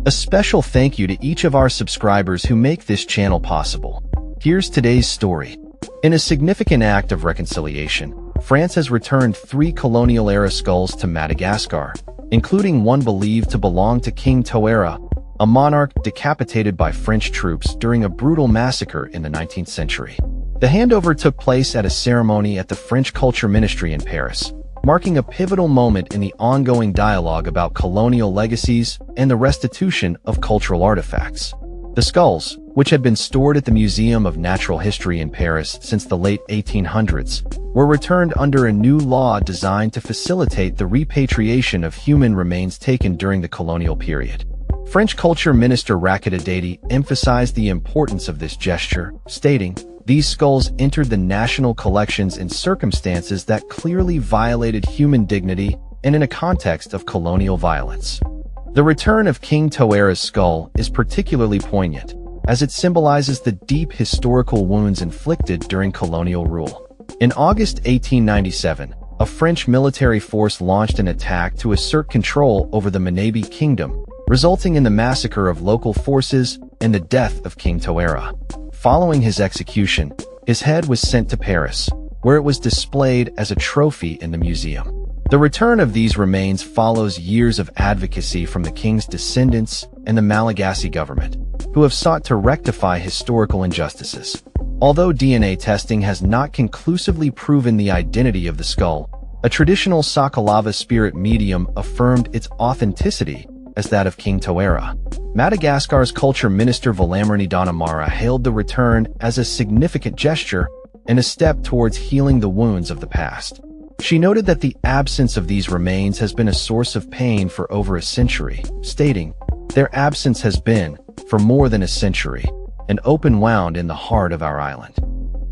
A special thank you to each of our subscribers who make this channel possible. Here's today's story. In a significant act of reconciliation, France has returned 3 colonial-era skulls to Madagascar, including one believed to belong to King Toera, a monarch decapitated by French troops during a brutal massacre in the 19th century. The handover took place at a ceremony at the French Culture Ministry in Paris, marking a pivotal moment in the ongoing dialogue about colonial legacies and the restitution of cultural artifacts. The skulls, which had been stored at the Museum of Natural History in Paris since the late 1800s, were returned under a new law designed to facilitate the repatriation of human remains taken during the colonial period. French Culture Minister Dati emphasized the importance of this gesture, stating, "These skulls entered the national collections in circumstances that clearly violated human dignity and in a context of colonial violence." The return of King Toera's skull is particularly poignant, as it symbolizes the deep historical wounds inflicted during colonial rule. In August 1897, a French military force launched an attack to assert control over the Madagascar kingdom, resulting in the massacre of local forces and the death of King Toera. Following his execution, his head was sent to Paris, where it was displayed as a trophy in the museum. The return of these remains follows years of advocacy from the king's descendants and the Malagasy government, who have sought to rectify historical injustices. Although DNA testing has not conclusively proven the identity of the skull, a traditional Sakalava spirit medium affirmed its authenticity as that of King Toera. Madagascar's culture minister Valamirny Donamara hailed the return as a significant gesture and a step towards healing the wounds of the past. She noted that the absence of these remains has been a source of pain for over a century, stating, "Their absence has been, for more than a century, an open wound in the heart of our island."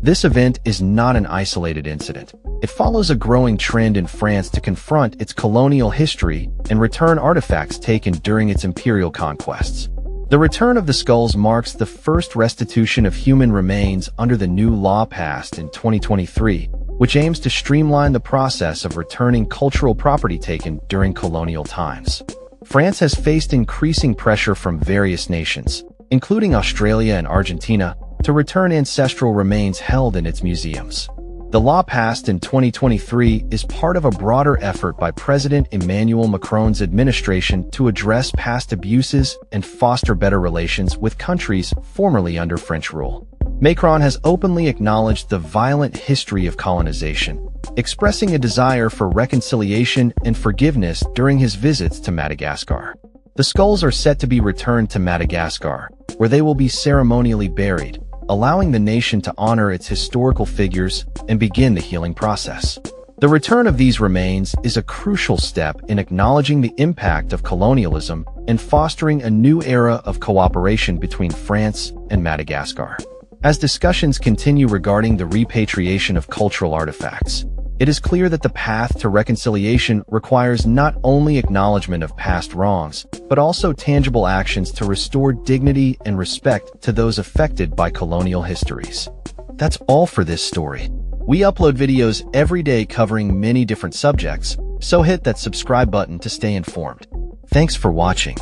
This event is not an isolated incident. It follows a growing trend in France to confront its colonial history and return artifacts taken during its imperial conquests. The return of the skulls marks the first restitution of human remains under the new law passed in 2023, which aims to streamline the process of returning cultural property taken during colonial times. France has faced increasing pressure from various nations, including Australia and Argentina, to return ancestral remains held in its museums. The law passed in 2023 is part of a broader effort by President Emmanuel Macron's administration to address past abuses and foster better relations with countries formerly under French rule. Macron has openly acknowledged the violent history of colonization, expressing a desire for reconciliation and forgiveness during his visits to Madagascar. The skulls are set to be returned to Madagascar, where they will be ceremonially buried, allowing the nation to honor its historical figures and begin the healing process. The return of these remains is a crucial step in acknowledging the impact of colonialism and fostering a new era of cooperation between France and Madagascar. As discussions continue regarding the repatriation of cultural artifacts, it is clear that the path to reconciliation requires not only acknowledgement of past wrongs, but also tangible actions to restore dignity and respect to those affected by colonial histories. That's all for this story. We upload videos every day covering many different subjects, so hit that subscribe button to stay informed. Thanks for watching.